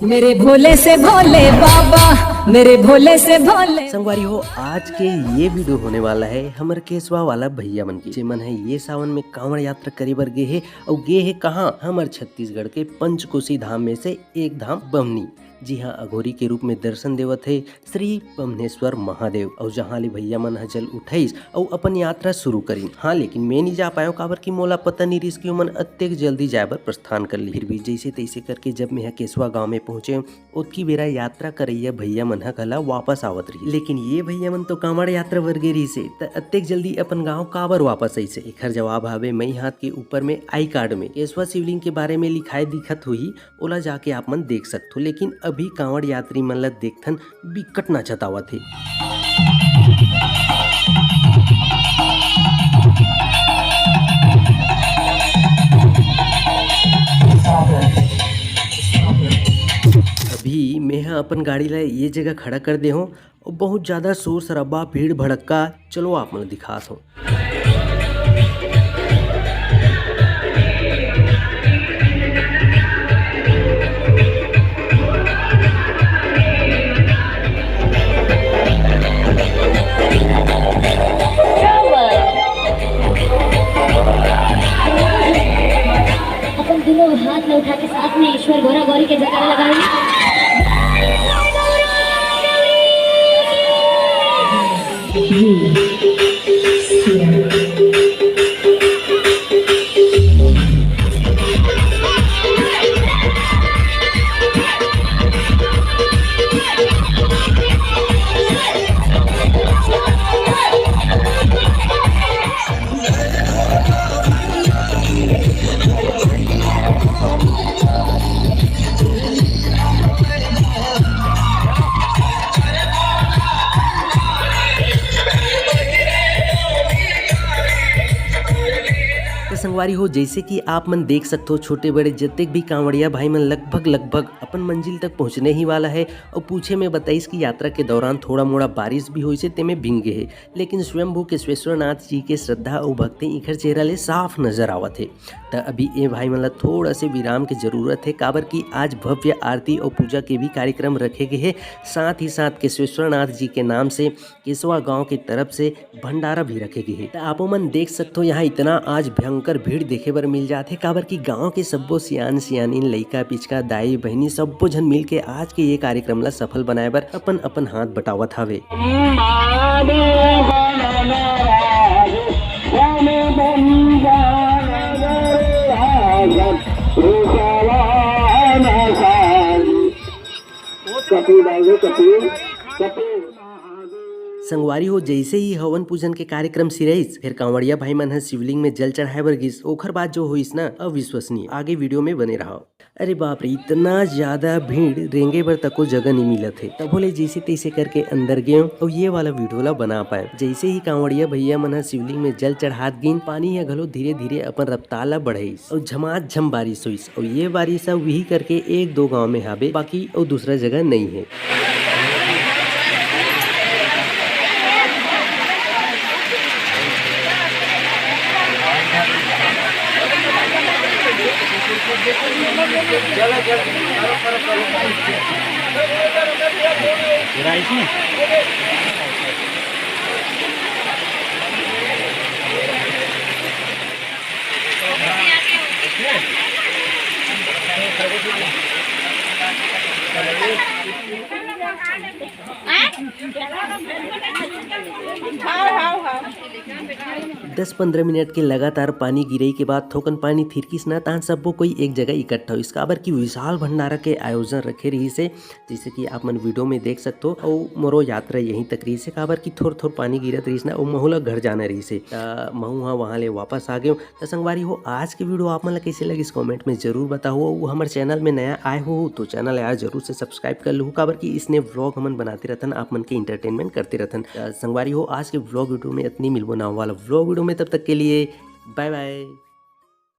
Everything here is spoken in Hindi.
मेरे भोले से भोले बाबा, मेरे भोले से भोले। संगवारी हो, आज के ये वीडियो होने वाला है हमर केसवा वाला भैया मन की जेमन है ये सावन में कांवड़ यात्रा करे बर गे है और गे है कहाँ हमर छत्तीसगढ़ के पंचकोशी धाम में से एक धाम बमनी। जी हाँ, अघोरी के रूप में दर्शन देवत है श्री बमनेश्वर महादेव और जहाँ ले भैया मन जल उठाईस और अपन यात्रा शुरू करी। हाँ, लेकिन मैं नहीं जा पायो काबर की मोला पता नहीं रिस की मन अत्यक जल्दी जाए बर प्रस्थान कर ली। फिर भी जैसे तैसे करके जब मैं केसवा गांव में पहुंचे उतकी बेरा यात्रा करैया भैया मन कला वापस आवत रही। लेकिन ये भैया मन तो कांवड़ यात्रा बर गे रही से अत्यक जल्दी अपन गाँव काबर वापस ऐसे एकर जवाब हवे मई हाथ के ऊपर में आई कार्ड में केसवा शिवलिंग के बारे में लिखाए दिखत हुई, ओला जाके आप मन देख सकते हो। लेकिन अभी कांवड़ यात्री मन ला देखथन बिकट नाचतावा थे। अभी मैं अपन गाड़ी ला ये जगह खड़ा कर दे हूँ और बहुत ज्यादा शोर शराबा भीड़ भड़का, चलो आप मन दिखात हूँ। हाथ में उठा के साथ में ईश्वर गौरा गौरी के जयकारा लगाएंगे। संगवारी हो, जैसे कि आप मन देख सकते हो छोटे बड़े जतेक भी कांवड़िया भाई मन लगभग अपन मंजिल तक पहुंचने ही वाला है। और पूछे में बताइस कि यात्रा के दौरान थोड़ा मोड़ा बारिश भी हुई से ते में भींगे है, लेकिन स्वयंभू केशवेश्वर नाथ जी के श्रद्धा और भक्ति इखर चेहरा ले साफ नजर आवत है। तो अभी ये भाई मन ला थोड़ा से विराम की जरूरत है काबर की आज भव्य आरती और पूजा के भी कार्यक्रम रखे गए हैं। साथ ही साथ केशवेश्वर नाथ जी के नाम से केसवा गाँव की तरफ से भंडारा भी रखे गए हैं। तो आप मन देख सकते हो यहाँ इतना आज भयंकर भीड़ देखे बर मिल जाते काबर की गांव के सब्बो सियान सियानीन लइका पिचका दाई बहनी सब्बो झन मिल के आज के ये कार्यक्रम ला सफल बनाए बर अपन अपन हाथ बटावत हवे। संगवारी हो, जैसे ही हवन पूजन के कार्यक्रम सिरइस फिर कांवड़िया भाई मन शिवलिंग में जल चढ़ाए बर गिस। ओखर बाद जो होइस ना अविश्वसनीय। आगे वीडियो में बने रहो। अरे बाप रे, इतना ज्यादा भीड़ रेंगे बर तको जगह नहीं मिलत है। तब बोले जैसे तैसे करके अंदर गए और ये वाला वीडियो ला बना पाए। जैसे ही कांवड़िया भैया मन शिवलिंग में जल चढ़ात गिन पानी है घलो धीरे धीरे अपन रफ्तार ला बढ़ाइस और झमाझम बारिश हुईस। और ये बारिश वही करके एक दो गाँव में हावे, बाकी और दूसरा जगह नहीं है। दस 15 मिनट के लगातार पानी गिरई के बाद थोकन पानी थिरकिस न तान सबो कोई एक जगह इकट्ठा हो। इसका बर की विशाल भंडारा के आयोजन रखे रही से, जैसे कि आप मन वीडियो में देख सकते हो। और मोरो यात्रा यहीं तक रही से काबर की थोड़ पानी गिरत रही ना और महूला घर जाना रही से महू हाँ वहाँ ले वापस आ गए। तो संगवारी हो, आज के वीडियो आप मन कैसे लगी इस कॉमेंट में जरूर बताओ। वो हमारे चैनल में नया आए हो तो चैनल यार जरूर से सब्सक्राइब कर लो काबर की इसने व्लॉग हमन बनाते रहतन, आप मन के इंटरटेनमेंट करते रहतन। संगवारी हो, आज के व्लॉग वीडियो में इतनी मिलबो ना वाला व्लॉग वीडियो में, तब तक के लिए बाय बाय।